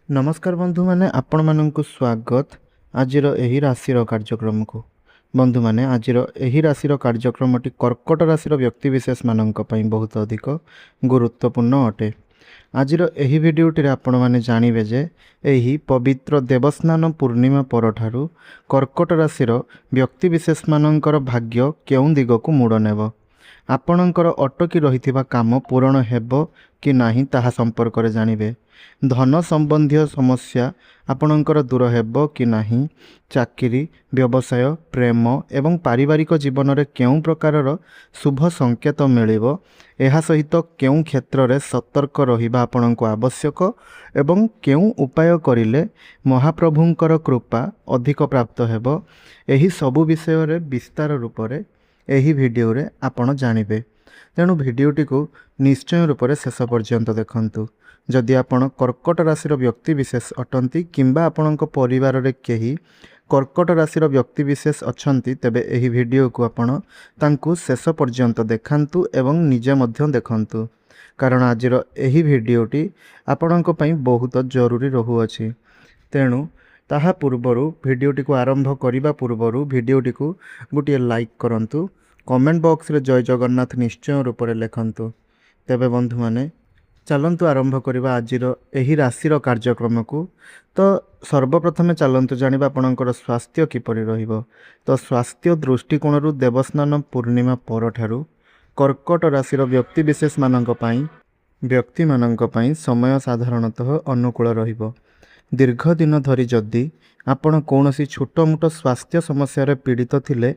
नमस्कार बंधु माने आपण माननकु स्वागत आजिर एही राशिर कार्यक्रम को। बंधु माने आजिर एही राशिर कार्यक्रमटी कर्कट राशिर व्यक्ति विशेष माननक पई बहुत अधिक गुरुत्वपूर्ण अटे। आजिर एही भिडियोटी रे आपण माने जानिबे जे एही पवित्र देवस्नान पूर्णिमा परठारु कर्कट राशिर व्यक्ति विशेष माननकर भाग्य केउं दिगकु मोड़ नेब, आपणकर अटकी रहिथिबा काम पूरण हेबो कि नाही ताहा संपर्क रे जानिबे। धन संबंधी समस्या आपणकर दूर हेबो कि नाही, चाकरी व्यवसाय प्रेम एवं पारिवारिक जीवन में केउं प्रकारर शुभ संकेत मिलिबो, एहा सहित केउं क्षेत्र रे सतर्क रहिबा आपणको आवश्यक एवं केउं उपाय करिले महाप्रभुंकर कृपा अधिक प्राप्त हेबो, एही सबु विषय रे विस्तार रूप रे एही वीडियो रे आपण जानिबे। तेणु वीडियोटी को निश्चय रूप से शेष पर्यंत देखंतु। जदि आपण कर्कट राशिर व्यक्ति विशेष अटंती किंबा आपणक परिवार रे केही कर्कट राशिर व्यक्ति विशेष अछंती, तेबे एही वीडियो को आपण तांकु शेष पर्यंत देखांतु एवं निजे मध्य देखंतु, कारण आजिर एही वीडियोटी आपणक पई बहुत जरूरी रहुअछि। तेणु ताहा पूर्वरु वीडियोटी को आरंभ करिबा पूर्वरु वीडियोटी को गोटे लाइक करंतु, कमेंट बॉक्स रे जय जगन्नाथ निश्चय रूप से लिखंतु। तेबे बंधु माने चलंतु आरंभ करिबा आजिर एही राशिर कार्यक्रम को। तो सर्वप्रथमे चलंतु जानिबा आपणकर स्वास्थ्य किपरि रहिबो। तो स्वास्थ्य दृष्टिकोण देवस्नान पूर्णिमा परठारु कर्कट राशिर व्यक्ति विशेष मानक पई समय साधारणतः अनुकूल रहिबो। दीर्घ दिन धरी जदि आपण कौनसी छोट मोट स्वास्थ्य समस्या रे पीड़ित थिले,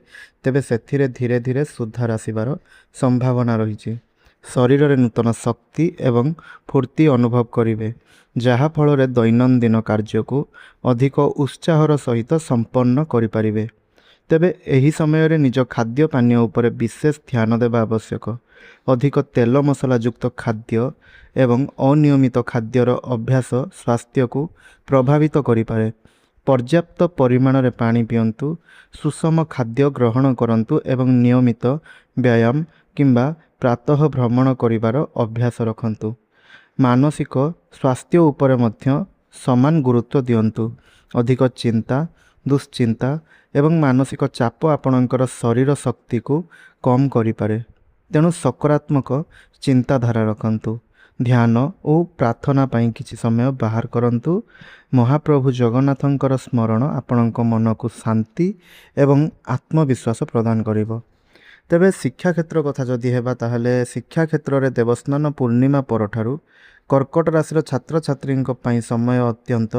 तेबे सेथिरे धीरे धीरे सुधार आसिबार संभावना रही। शरीर रे नूतन शक्ति एवं फूर्ति अनुभव करिवे, जहा फल रे दैनंदिन कार्य को अधिक उत्साहर सहित संपन्न करि परिबे। तेबे एही समय रे निज खाद्य पानीय उपरे विशेष ध्यान देबा आवश्यक। अधिक तेल मसला युक्त खाद्य एवं अनियमित खाद्यर अभ्यास स्वास्थ्य को प्रभावित करि पारे। पर्याप्त परिमाण रे पानी पियंतु, सुषम खाद्य ग्रहण करंतु एवं नियमित व्यायाम किंबा प्रातः भ्रमण करिवार अभ्यास रखंतु। मानसिक स्वास्थ्य उपरे मध्य समान गुरुत्व दियंतु। अधिक चिंता, दुश्चिंता एवं मानसिक चाप आपणकर शरीर शक्ति को कम करि पारे। तेणु सकारात्मक चिंताधारा रखंतु। ध्यान और प्रार्थना पाई किछि समय बाहर करंतु। महाप्रभु जगन्नाथंकर स्मरण आपणक मन को शांति एवं आत्मविश्वास प्रदान करिवो। तेबे शिक्षा क्षेत्र कथा जदि हेबा ताहले शिक्षा क्षेत्र रे देवस्नान पूर्णिमा परठारु कर्कट राशिर छात्र छात्री पई समय अत्यंत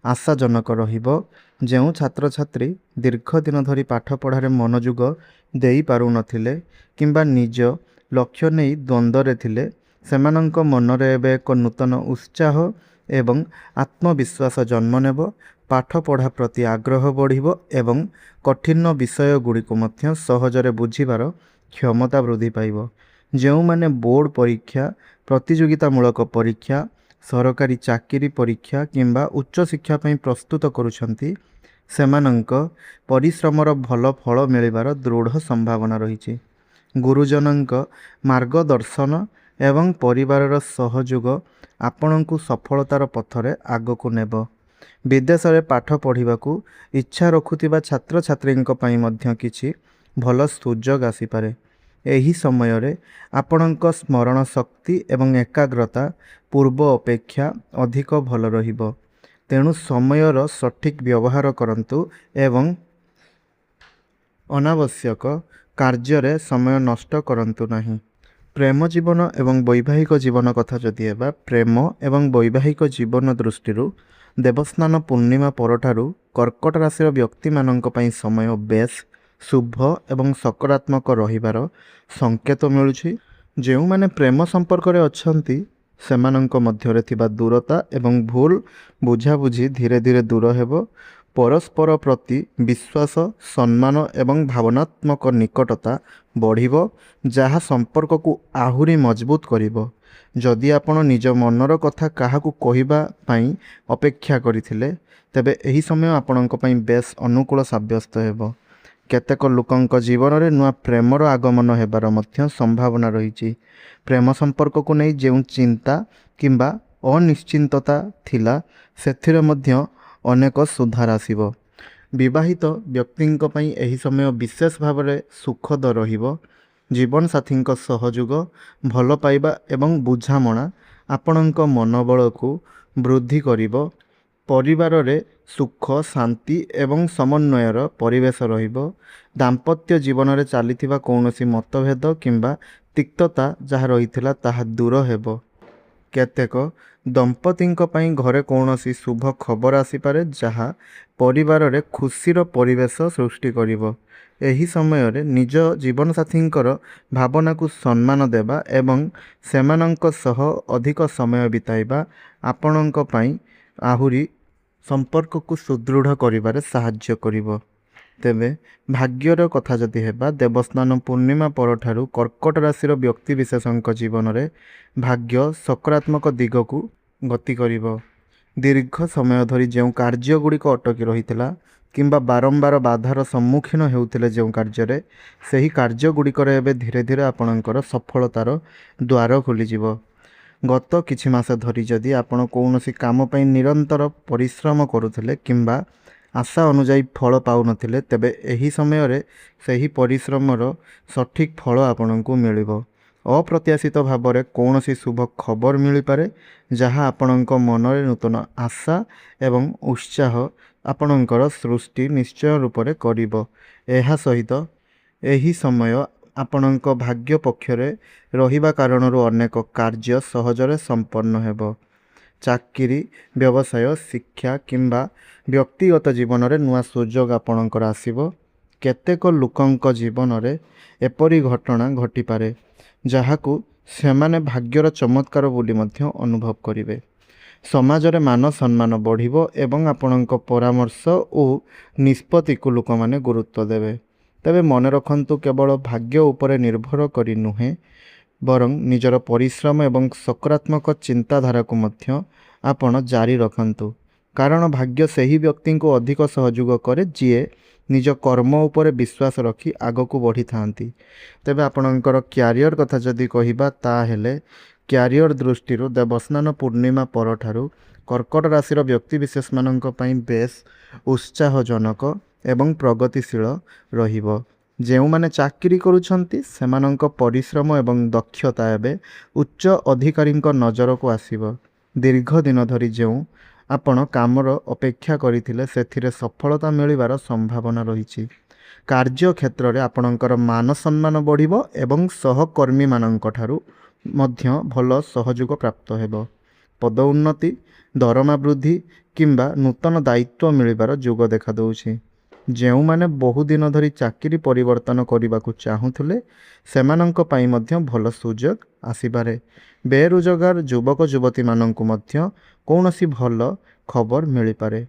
आशाजनक रहिबो। जेउ छात्र छात्री दीर्घ दिन धरी पाठ पढ़ारे मनोयोग देई पारु नथिले किंबा निज लक्ष्य नहीं द्वंद्व थिले, सेमानंक मन रे एबे एक नूतन उत्साह एवं आत्मविश्वास जन्म नेब। पाठ पढ़ा प्रति आग्रह बढ़िबो एवं कठिन विषय गुड़िको मध्य सहजरे बुझिबार क्षमता वृद्धि पाइबो। जेउ माने बोर्ड परीक्षा, प्रतियोगितामूलक परीक्षा, सरकारी चाकरी परीक्षा किंबा उच्च शिक्षा पई प्रस्तुत करूछंती, सेमानंक परिश्रमर भल फल मिलिबार दृढ़ संभावना रही। गुरुजनंक मार्गदर्शन एवं परिवारर सहयोग आपणंकु सफलतार पथरे आगकु नेब। विदेश रे पाठ पढ़िबाकू इच्छा रखुथिबा छात्र छात्रींक पई मध्य किछि भल सुजोग आसी पारे। एही समय रे आपणंक स्मरण शक्ति एवं एकाग्रता पूर्व अपेक्षा अधिक भल रहिबो। तेणु समयर सठिक व्यवहार करंतु एवं अनावश्यक कार्य रे समय नष्ट करंतु नहीं। प्रेम जीवन एवं वैवाहिक जीवन कथा जदि हेबा, प्रेम एवं वैवाहिक जीवन दृष्टि देवस्नान पूर्णिमा परठारु कर्कट राशिर व्यक्ति मानक पई समय बेस शुभ एवं सकारात्मक रहिबार संकेत मिलुछि। जेउ माने प्रेम संपर्क रे अछंती, सेमानंक मध्यरे थिबा दूरता एवं भूल बुझाबुझी धीरे धीरे दूर हेबो। परस्पर प्रति विश्वास, सम्मान एवं भावनात्मक निकटता बढ़िबो, जहा संपर्क को आहुरी मजबूत करिबो। जदि आपण निज मनर कथा काहाकू कहिबा पई अपेक्षा करिथिले, तेबे एही समय आपणक पई बेस अनुकूल साब्यस्त हेबो। केतेक लोकंक जीवन रे नुआ प्रेमर आगमन हेबार मध्य संभावना रही। प्रेम संपर्क को नहीं जेउ चिंता किंबा ଅନିଶ୍ଚିନ୍ତତା ଥିଲା ସେଥିରେ ମଧ୍ୟ ଅନେକ ସୁଧାର ଆସିବ। ବିବାହିତ ବ୍ୟକ୍ତିଙ୍କ ପାଇଁ ଏହି ସମୟ ବିଶେଷ ଭାବରେ ସୁଖଦ ରହିବ। ଜୀବନସାଥୀଙ୍କ ସହଯୋଗ, ଭଲ ପାଇବା ଏବଂ ବୁଝାମଣା ଆପଣଙ୍କ ମନୋବଳକୁ ବୃଦ୍ଧି କରିବ। ପରିବାରରେ ସୁଖ, ଶାନ୍ତି ଏବଂ ସମନ୍ୱୟର ପରିବେଶ ରହିବ। ଦାମ୍ପତ୍ୟ ଜୀବନରେ ଚାଲିଥିବା କୌଣସି ମତଭେଦ କିମ୍ବା ତିକ୍ତତା ଯାହା ରହିଥିଲା ତାହା ଦୂର ହେବ। କେତେକ ଦମ୍ପତିଙ୍କ ପାଇଁ ଘରେ କୌଣସି ଶୁଭ ଖବର ଆସିପାରେ ଯାହା ପରିବାରରେ ଖୁସିର ପରିବେଶ ସୃଷ୍ଟି କରିବ। ଏହି ସମୟରେ ନିଜ ଜୀବନସାଥୀଙ୍କର ଭାବନାକୁ ସମ୍ମାନ ଦେବା ଏବଂ ସେମାନଙ୍କ ସହ ଅଧିକ ସମୟ ବିତାଇବା ଆପଣଙ୍କ ପାଇଁ ଆହୁରି ସମ୍ପର୍କକୁ ସୁଦୃଢ଼ କରିବାରେ ସାହାଯ୍ୟ କରିବ। ତେବେ ଭାଗ୍ୟର କଥା ଯଦି ହେବା, ଦେବସ୍ନାନ ପୂର୍ଣ୍ଣିମା ପରଠାରୁ କର୍କଟ ରାଶିର ବ୍ୟକ୍ତିବିଶେଷଙ୍କ ଜୀବନରେ ଭାଗ୍ୟ ସକାରାତ୍ମକ ଦିଗକୁ ଗତି କରିବ। ଦୀର୍ଘ ସମୟ ଧରି ଯେଉଁ କାର୍ଯ୍ୟଗୁଡ଼ିକ ଅଟକି ରହିଥିଲା କିମ୍ବା ବାରମ୍ବାର ବାଧାର ସମ୍ମୁଖୀନ ହେଉଥିଲେ ଯେଉଁ କାର୍ଯ୍ୟରେ, ସେହି କାର୍ଯ୍ୟଗୁଡ଼ିକରେ ଏବେ ଧୀରେ ଧୀରେ ଆପଣଙ୍କର ସଫଳତାର ଦ୍ୱାର ଖୋଲିଯିବ। ଗତ କିଛି ମାସ ଧରି ଯଦି ଆପଣ କୌଣସି କାମ ପାଇଁ ନିରନ୍ତର ପରିଶ୍ରମ କରୁଥିଲେ କିମ୍ବା ଆଶା ଅନୁଯାୟୀ ଫଳ ପାଉନଥିଲେ, ତେବେ ଏହି ସମୟରେ ସେହି ପରିଶ୍ରମର ସଠିକ୍ ଫଳ ଆପଣଙ୍କୁ ମିଳିବ। ଅପ୍ରତ୍ୟାଶିତ ଭାବରେ କୌଣସି ଶୁଭ ଖବର ମିଳିପାରେ ଯାହା ଆପଣଙ୍କ ମନରେ ନୂତନ ଆଶା ଏବଂ ଉତ୍ସାହ ଆପଣଙ୍କର ସୃଷ୍ଟି ନିଶ୍ଚୟ ରୂପରେ କରିବ। ଏହା ସହିତ ଏହି ସମୟ ଆପଣଙ୍କ ଭାଗ୍ୟ ପକ୍ଷରେ ରହିବା କାରଣରୁ ଅନେକ କାର୍ଯ୍ୟ ସହଜରେ ସମ୍ପନ୍ନ ହେବ। ଚାକିରି, ବ୍ୟବସାୟ, ଶିକ୍ଷା କିମ୍ବା ବ୍ୟକ୍ତିଗତ ଜୀବନରେ ନୂଆ ସୁଯୋଗ ଆପଣଙ୍କର ଆସିବ। କେତେକ ଲୋକଙ୍କ ଜୀବନରେ ଏପରି ଘଟଣା ଘଟିପାରେ ଯାହାକୁ ସେମାନେ ଭାଗ୍ୟର ଚମତ୍କାର ବୋଲି ମଧ୍ୟ ଅନୁଭବ କରିବେ। ସମାଜରେ ମାନ ସମ୍ମାନ ବଢ଼ିବ ଏବଂ ଆପଣଙ୍କ ପରାମର୍ଶ ଓ ନିଷ୍ପତ୍ତିକୁ ଲୋକମାନେ ଗୁରୁତ୍ୱ ଦେବେ। ତେବେ ମନେ ରଖନ୍ତୁ, କେବଳ ଭାଗ୍ୟ ଉପରେ ନିର୍ଭର କରି ନୁହେଁ, ବରଂ ନିଜର ପରିଶ୍ରମ ଏବଂ ସକାରାତ୍ମକ ଚିନ୍ତାଧାରାକୁ ମଧ୍ୟ ଆପଣ ଜାରି ରଖନ୍ତୁ। କାରଣ ଭାଗ୍ୟ ସେହି ବ୍ୟକ୍ତିଙ୍କୁ ଅଧିକ ସହଯୋଗ କରେ ଯିଏ ନିଜ କର୍ମ ଉପରେ ବିଶ୍ୱାସ ରଖି ଆଗକୁ ବଢ଼ିଥାନ୍ତି। ତେବେ ଆପଣଙ୍କର କ୍ୟାରିୟର କଥା ଯଦି କହିବା, ତାହେଲେ କ୍ୟାରିୟର ଦୃଷ୍ଟିରୁ ଦେବସ୍ନାନ ପୂର୍ଣ୍ଣିମା ପରଠାରୁ କର୍କଟ ରାଶିର ବ୍ୟକ୍ତିବିଶେଷମାନଙ୍କ ପାଇଁ ବେଶ୍ ଉତ୍ସାହଜନକ ଏବଂ ପ୍ରଗତିଶୀଳ ରହିବ। ଯେଉଁମାନେ ଚାକିରି କରୁଛନ୍ତି ସେମାନଙ୍କ ପରିଶ୍ରମ ଏବଂ ଦକ୍ଷତା ଏବେ ଉଚ୍ଚ ଅଧିକାରୀଙ୍କ ନଜରକୁ ଆସିବ। ଦୀର୍ଘ ଦିନ ଧରି ଯେଉଁ ଆପଣ କାମର ଅପେକ୍ଷା କରିଥିଲେ ସେଥିରେ ସଫଳତା ମିଳିବାର ସମ୍ଭାବନା ରହିଛି। କାର୍ଯ୍ୟକ୍ଷେତ୍ରରେ ଆପଣଙ୍କର ମାନ ସମ୍ମାନ ବଢ଼ିବ ଏବଂ ସହକର୍ମୀମାନଙ୍କ ଠାରୁ ମଧ୍ୟ ଭଲ ସହଯୋଗ ପ୍ରାପ୍ତ ହେବ। ପଦ ଉନ୍ନତି, ଦରମା ବୃଦ୍ଧି କିମ୍ବା ନୂତନ ଦାୟିତ୍ୱ ମିଳିବାର ଯୋଗ ଦେଖାଦେଉଛି। ଯେଉଁମାନେ ବହୁଦିନ ଧରି ଚାକିରି ପରିବର୍ତ୍ତନ କରିବାକୁ ଚାହୁଁଥିଲେ ସେମାନଙ୍କ ପାଇଁ ମଧ୍ୟ ଭଲ ସୁଯୋଗ ଆସିପାରେ। ବେରୋଜଗାର ଯୁବକ ଯୁବତୀମାନଙ୍କୁ ମଧ୍ୟ କୌଣସି ଭଲ ଖବର ମିଳିପାରେ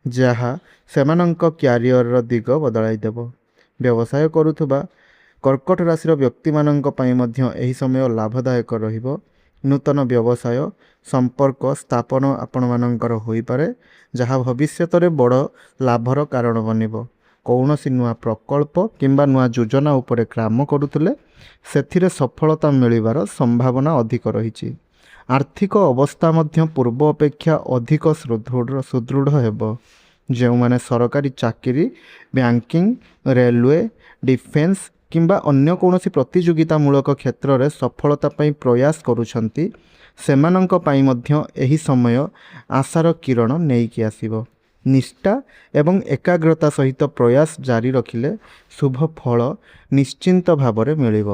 ଯାହା ସେମାନଙ୍କ କ୍ୟାରିୟରର ଦିଗ ବଦଳାଇ ଦେବ। ବ୍ୟବସାୟ କରୁଥିବା କର୍କଟ ରାଶିର ବ୍ୟକ୍ତିମାନଙ୍କ ପାଇଁ ମଧ୍ୟ ଏହି ସମୟ ଲାଭଦାୟକ ରହିବ। ନୂତନ ବ୍ୟବସାୟ ସମ୍ପର୍କ ସ୍ଥାପନ ଆପଣମାନଙ୍କର ହୋଇପାରେ ଯାହା ଭବିଷ୍ୟତରେ ବଡ଼ ଲାଭର କାରଣ ବନିବ। କୌଣସି ନୂଆ ପ୍ରକଳ୍ପ କିମ୍ବା ନୂଆ ଯୋଜନା ଉପରେ କାମ କରୁଥିଲେ ସେଥିରେ ସଫଳତା ମିଳିବାର ସମ୍ଭାବନା ଅଧିକ ରହିଛି। ଆର୍ଥିକ ଅବସ୍ଥା ମଧ୍ୟ ପୂର୍ବ ଅପେକ୍ଷା ଅଧିକ ସୁଦୃଢ଼ ହେବ। ଯେଉଁମାନେ ସରକାରୀ ଚାକିରି, ବ୍ୟାଙ୍କିଂ, ରେଲୱେ, ଡିଫେନ୍ସ କିମ୍ବା ଅନ୍ୟ କୌଣସି ପ୍ରତିଯୋଗିତାମୂଳକ କ୍ଷେତ୍ରରେ ସଫଳତା ପାଇଁ ପ୍ରୟାସ କରୁଛନ୍ତି ସେମାନଙ୍କ ପାଇଁ ମଧ୍ୟ ଏହି ସମୟ ଆଶାର କିରଣ ନେଇକି ଆସିବ। ନିଷ୍ଠା ଏବଂ ଏକାଗ୍ରତା ସହିତ ପ୍ରୟାସ ଜାରି ରଖିଲେ ଶୁଭ ଫଳ ନିଶ୍ଚିନ୍ତ ଭାବରେ ମିଳିବ।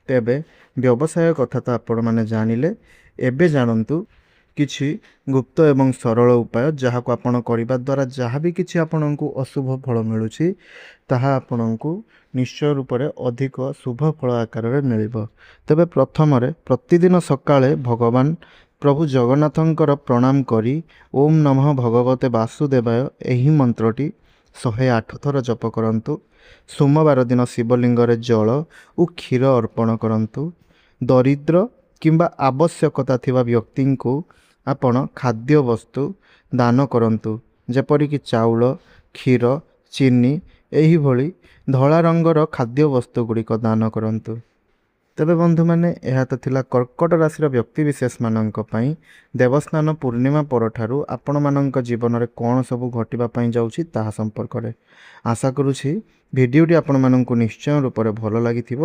ତେବେ ବ୍ୟବସାୟ କଥା ତ ଆପଣମାନେ ଜାଣିଲେ। ଏବେ ଜାଣନ୍ତୁ କିଛି ଗୁପ୍ତ ଏବଂ ସରଳ ଉପାୟ ଯାହାକୁ ଆପଣ କରିବା ଦ୍ୱାରା ଯାହା ବି କିଛି ଆପଣଙ୍କୁ ଅଶୁଭ ଫଳ ମିଳୁଛି ତାହା ଆପଣଙ୍କୁ ନିଶ୍ଚୟ ରୂପରେ ଅଧିକ ଶୁଭ ଫଳ ଆକାରରେ ମିଳିବ। ତେବେ ପ୍ରଥମରେ ପ୍ରତିଦିନ ସକାଳେ ଭଗବାନ ପ୍ରଭୁ ଜଗନ୍ନାଥଙ୍କର ପ୍ରଣାମ କରି ଓମ୍ ନମଃ ଭଗବତେ ବାସୁଦେବାୟ ଏହି ମନ୍ତ୍ରଟି 108 ଥର ଜପ କରନ୍ତୁ। ସୋମବାର ଦିନ ଶିବଲିଙ୍ଗରେ ଜଳ ଓ କ୍ଷୀର ଅର୍ପଣ କରନ୍ତୁ। ଦରିଦ୍ର କିମ୍ବା ଆବଶ୍ୟକତା ଥିବା ବ୍ୟକ୍ତିଙ୍କୁ ଆପଣ ଖାଦ୍ୟବସ୍ତୁ ଦାନ କରନ୍ତୁ, ଯେପରିକି ଚାଉଳ, କ୍ଷୀର, ଚିନି ଏହିଭଳି ଧଳା ରଙ୍ଗର ଖାଦ୍ୟବସ୍ତୁ ଗୁଡ଼ିକ ଦାନ କରନ୍ତୁ। ତେବେ ବନ୍ଧୁମାନେ, ଏହା ତ ଥିଲା କର୍କଟ ରାଶିର ବ୍ୟକ୍ତିବିଶେଷମାନଙ୍କ ପାଇଁ ଦେବସ୍ନାନ ପୂର୍ଣ୍ଣିମା ପରଠାରୁ ଆପଣମାନଙ୍କ ଜୀବନରେ କ'ଣ ସବୁ ଘଟିବା ପାଇଁ ଯାଉଛି ତାହା ସମ୍ପର୍କରେ। ଆଶା କରୁଛି ଭିଡ଼ିଓଟି ଆପଣମାନଙ୍କୁ ନିଶ୍ଚୟ ରୂପରେ ଭଲ ଲାଗିଥିବ।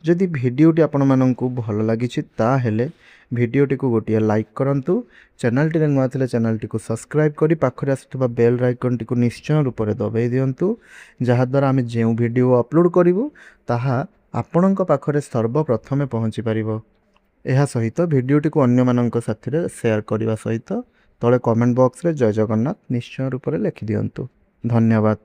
ଯଦି ଭିଡ଼ିଓଟି ଆପଣମାନଙ୍କୁ ଭଲ ଲାଗିଛି ତାହେଲେ ଭିଡ଼ିଓଟିକୁ ଗୋଟିଏ ଲାଇକ୍ କରନ୍ତୁ। ଚ୍ୟାନେଲଟିରେ ନୂଆ ଥିଲେ ଚ୍ୟାନେଲଟିକୁ ସବସ୍କ୍ରାଇବ୍ କରି ପାଖରେ ଆସୁଥିବା ବେଲ୍ ଆଇକନ୍ଟିକୁ ନିଶ୍ଚୟ ରୂପରେ ଦବାଇ ଦିଅନ୍ତୁ, ଯାହାଦ୍ୱାରା ଆମେ ଯେଉଁ ଭିଡ଼ିଓ ଅପଲୋଡ଼ କରିବୁ ତାହା ଆପଣଙ୍କ ପାଖରେ ସର୍ବପ୍ରଥମେ ପହଞ୍ଚି ପାରିବ। ଏହା ସହିତ ଭିଡ଼ିଓଟିକୁ ଅନ୍ୟମାନଙ୍କ ସାଥିରେ ସେୟାର କରିବା ସହିତ ତଳେ କମେଣ୍ଟ ବକ୍ସରେ ଜୟ ଜଗନ୍ନାଥ ନିଶ୍ଚୟ ରୂପରେ ଲେଖିଦିଅନ୍ତୁ। ଧନ୍ୟବାଦ।